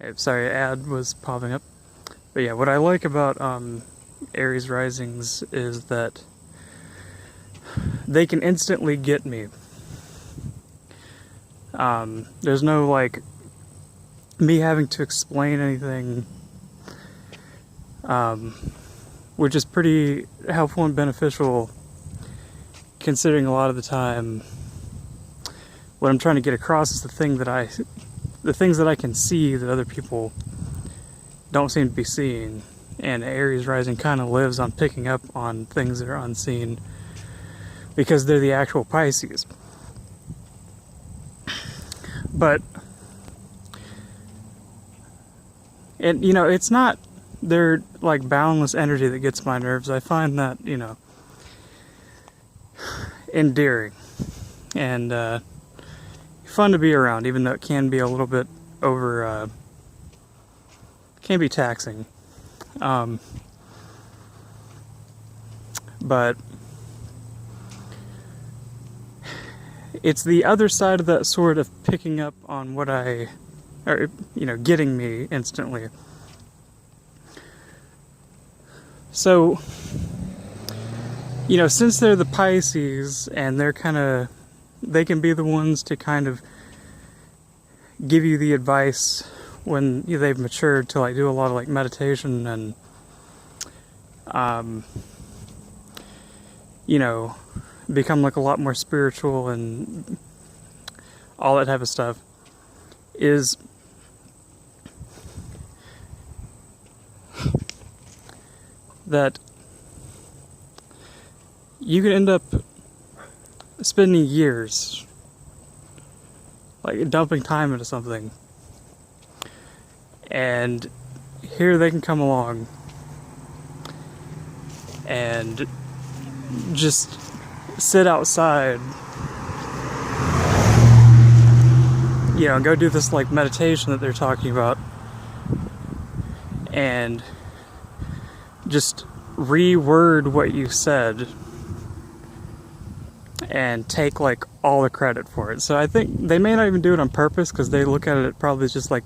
Hey, sorry, ad was popping up. But yeah, what I like about Aries Risings is that they can instantly get me. There's no like me having to explain anything, um, which is pretty helpful and beneficial considering a lot of the time what I'm trying to get across is the things that I can see that other people don't seem to be seeing. And Aries Rising kind of lives on picking up on things that are unseen because they're the actual Pisces. But, and you know, it's not their like boundless energy that gets my nerves. I find that, you know, endearing and fun to be around, even though it can be a little bit can be taxing. But it's the other side of that sword of picking up on getting me instantly. So, you know, since they're the Pisces and they can be the ones to kind of give you the advice when they've matured to like do a lot of like meditation and become like a lot more spiritual and all that type of stuff, is that you can end up spending years like dumping time into something, and here they can come along and just sit outside, you know, and go do this like meditation that they're talking about and just reword what you said and take like all the credit for it. So I think they may not even do it on purpose because they look at it probably just like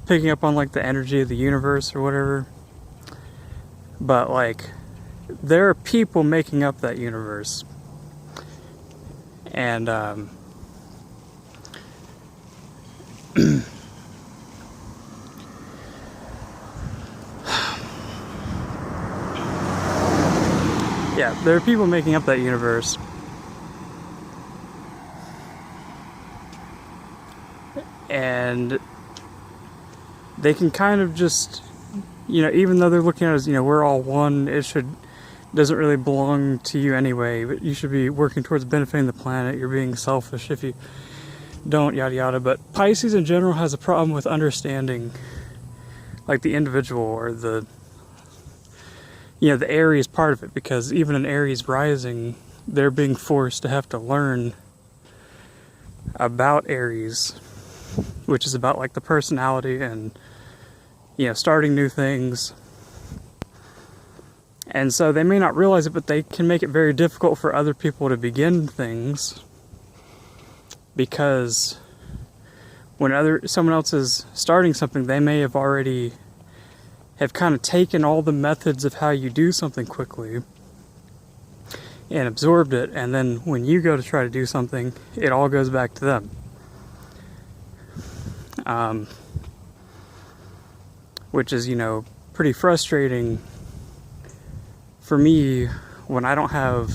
picking up on like the energy of the universe or whatever. But like there are people making up that universe, and yeah, there are people making up that universe. And they can kind of just, you know, even though they're looking at it as, you know, we're all one, doesn't really belong to you anyway, but you should be working towards benefiting the planet, you're being selfish if you don't, yada yada. But Pisces in general has a problem with understanding like the individual or the Aries part of it, because even in Aries rising, they're being forced to have to learn about Aries, which is about like the personality and, you know, starting new things. And so they may not realize it, but they can make it very difficult for other people to begin things, because when someone else is starting something, they may have already kind of taken all the methods of how you do something quickly and absorbed it, and then when you go to try to do something, it all goes back to them. Which is, you know, pretty frustrating for me when I don't have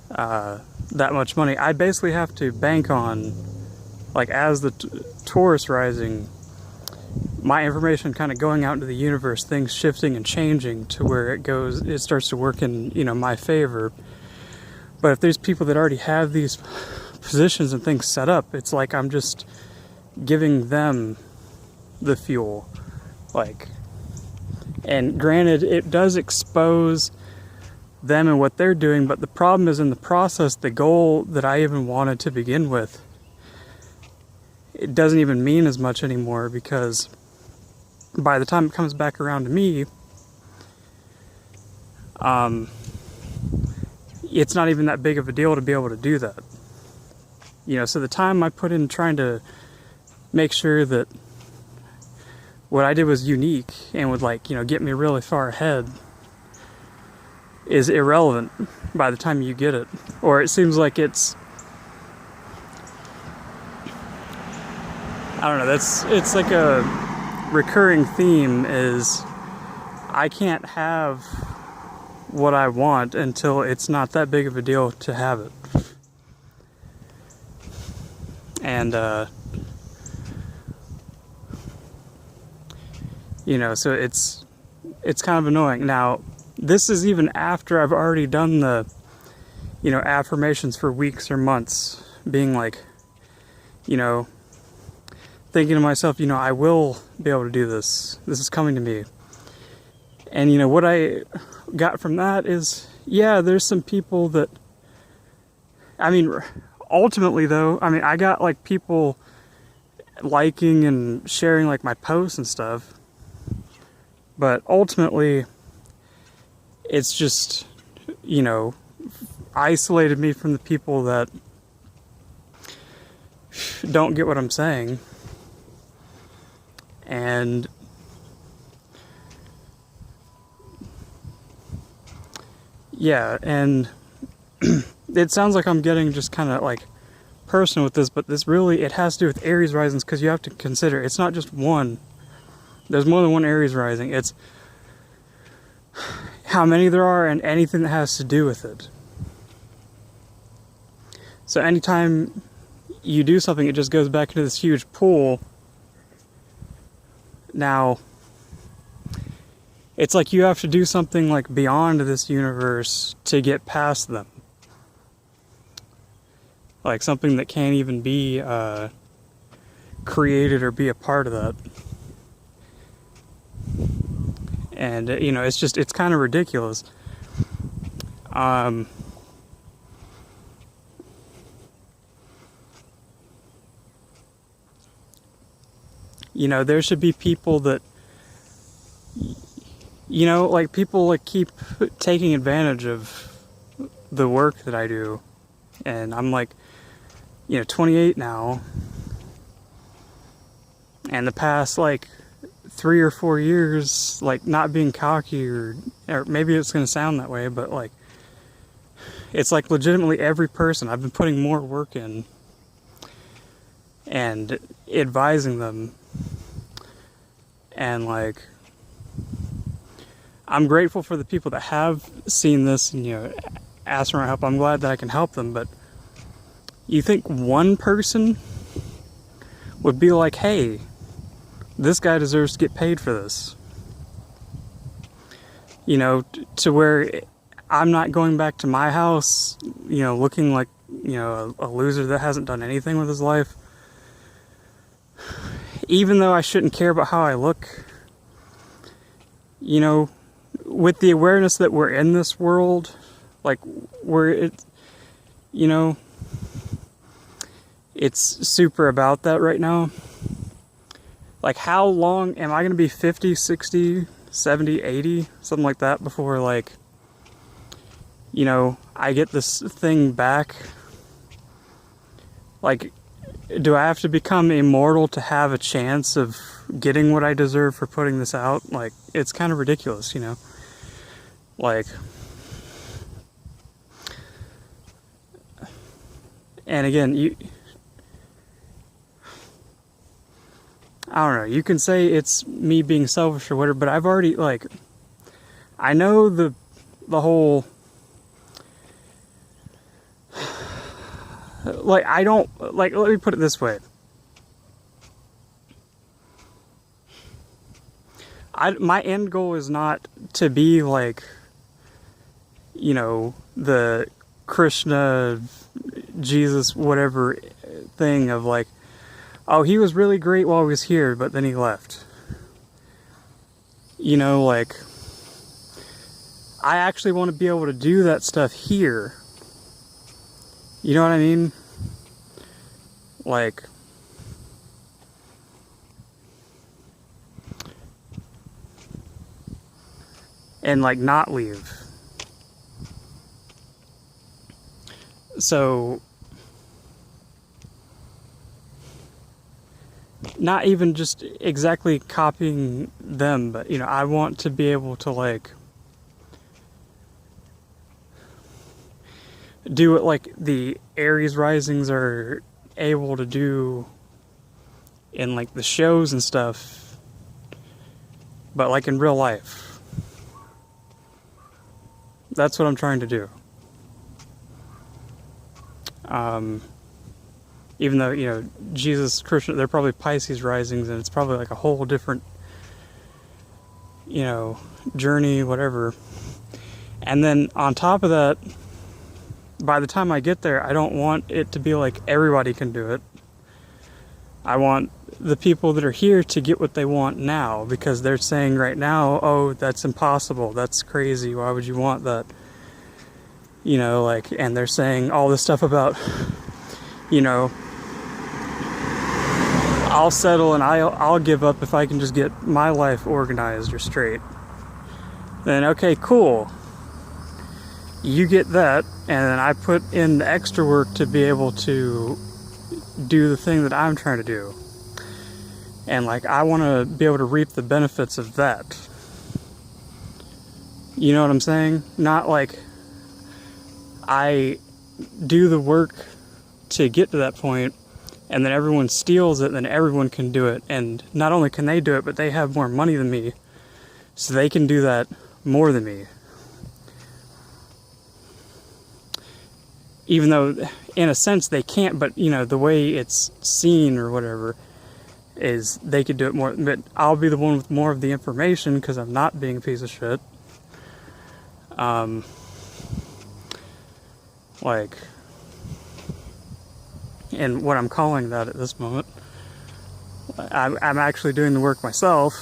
that much money. I basically have to bank on, like, as the Taurus rising, my information kind of going out into the universe, things shifting and changing to where it starts to work in, you know, my favor. But if there's people that already have these positions and things set up, it's like I'm just giving them the fuel, like, and granted, it does expose them and what they're doing, but the problem is in the process, the goal that I even wanted to begin with, it doesn't even mean as much anymore, because by the time it comes back around to me, it's not even that big of a deal to be able to do that. So the time I put in trying to make sure that what I did was unique and would get me really far ahead is irrelevant by the time you get it. Or it seems like it's, I don't know, it's like a recurring theme is I can't have what I want until it's not that big of a deal to have it. And, so it's kind of annoying. Now, this is even after I've already done the, affirmations for weeks or months, being like, thinking to myself, I will be able to do this. This is coming to me. And, what I got from that is, yeah, there's some people that, ultimately though, I got people liking and sharing my posts and stuff. But ultimately, it's just, isolated me from the people that don't get what I'm saying. And yeah, and it sounds like I'm getting just kind of personal with this, but this really, it has to do with Aries Risings, because you have to consider, it's not just one. There's more than one Aries Rising. It's how many there are and anything that has to do with it. So anytime you do something, it just goes back into this huge pool. Now, it's like you have to do something beyond this universe to get past them. Something that can't even be created or be a part of that. And, it's kind of ridiculous. There should be people that, people keep taking advantage of the work that I do. And I'm 28 now. And the past 3 or 4 years, not being cocky or maybe it's going to sound that way, but it's legitimately every person I've been putting more work in and advising them. And I'm grateful for the people that have seen this and, asked for my help. I'm glad that I can help them, but you think one person would be like, hey, this guy deserves to get paid for this. To where I'm not going back to my house, looking like, a loser that hasn't done anything with his life. Even though I shouldn't care about how I look, with the awareness that we're in this world, it's super about that right now. How long am I going to be 50, 60, 70, 80, something like that before, I get this thing back? Do I have to become immortal to have a chance of getting what I deserve for putting this out? It's kind of ridiculous, and again, I don't know, you can say it's me being selfish or whatever, but I've already, I know the whole, I don't, let me put it this way. My end goal is not to be the Krishna, Jesus, whatever thing of oh, he was really great while he was here, but then he left. I actually want to be able to do that stuff here. You know what I mean? And not leave. So not even just exactly copying them, but, you know, I want to be able to, like, do what, like, the Aries Risings are able to do in, like, the shows and stuff, but, like, in real life. That's what I'm trying to do. Even though, you know, Jesus, Krishna, they're probably Pisces risings, and it's probably like a whole different, you know, journey, whatever. And then on top of that, by the time I get there, I don't want it to be like everybody can do it. I want the people that are here to get what they want now, because they're saying right now, oh, that's impossible, that's crazy, why would you want that? You know, like, and they're saying all this stuff about, you know, I'll settle and I'll give up if I can just get my life organized or straight. Then, okay, cool. You get that, and then I put in the extra work to be able to do the thing that I'm trying to do. And, like, I want to be able to reap the benefits of that. You know what I'm saying? Not like I do the work to get to that point, and then everyone steals it, and then everyone can do it. And not only can they do it, but they have more money than me, so they can do that more than me. Even though, in a sense, they can't, but, you know, the way it's seen or whatever is they could do it more. But I'll be the one with more of the information because I'm not being a piece of shit. Like, and what I'm calling that at this moment, I'm actually doing the work myself.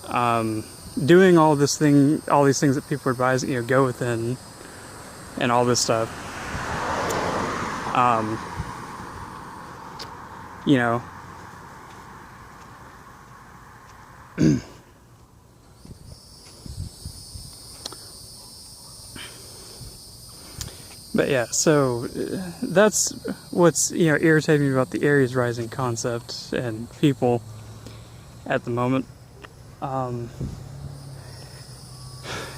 Doing all these things that people are advising, you know, go within, and all this stuff. You know, but yeah, so that's what's, you know, irritating me about the Aries rising concept and people at the moment. And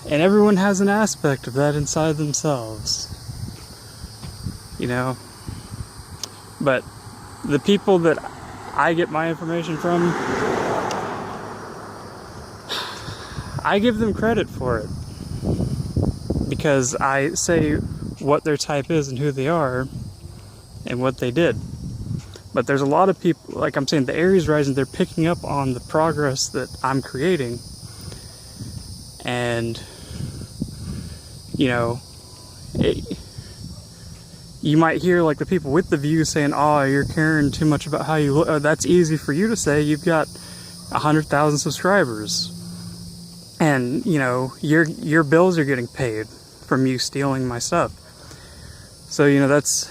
everyone has an aspect of that inside themselves, you know. But the people that I get my information from, I give them credit for it, because I say what their type is and who they are and what they did. But there's a lot of people, like I'm saying, the Aries rising, they're picking up on the progress that I'm creating. And, you know, you might hear like the people with the views saying, oh, you're caring too much about how you look. Oh, that's easy for you to say. You've got 100,000 subscribers. And, you know, your bills are getting paid from you stealing my stuff. So, you know, that's,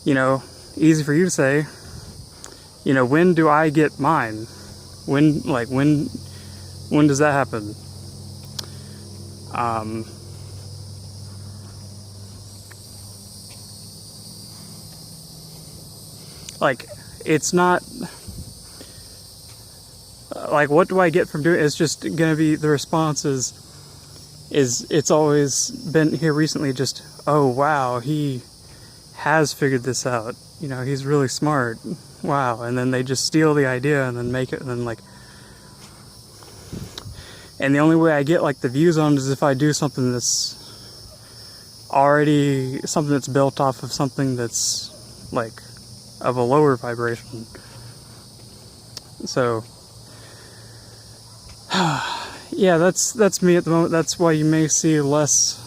you know, easy for you to say. You know, when do I get mine? When does that happen? Like, it's not, like, what do I get from doing it? It's just gonna be, the response is it's always been here recently, just, oh wow, he has figured this out, you know, he's really smart, wow. And then they just steal the idea and then make it, and then, like, and the only way I get, like, the views on it is if I do something that's already, something that's built off of something that's, like, of a lower vibration. So, yeah, that's me at the moment. That's why you may see less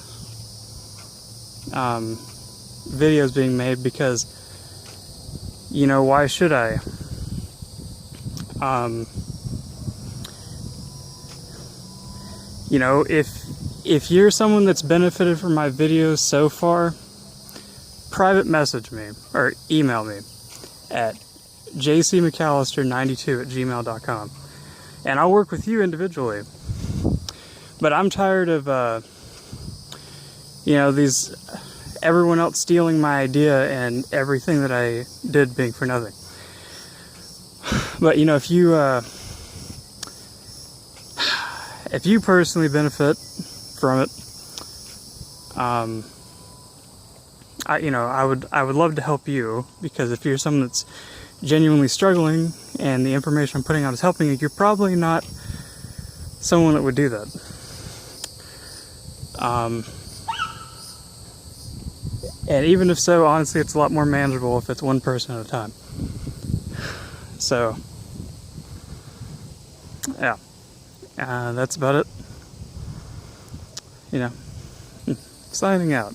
videos being made, because, you know, why should I? You know, if you're someone that's benefited from my videos so far, private message me or email me at jcmcallister92@gmail.com, and I'll work with you individually. But I'm tired of, you know, everyone else stealing my idea and everything that I did being for nothing. But you know, if you personally benefit from it, I would love to help you, because if you're someone that's genuinely struggling and the information I'm putting out is helping you, you're probably not someone that would do that. And even if so, honestly, it's a lot more manageable if it's one person at a time. So, yeah, that's about it. You know, signing out.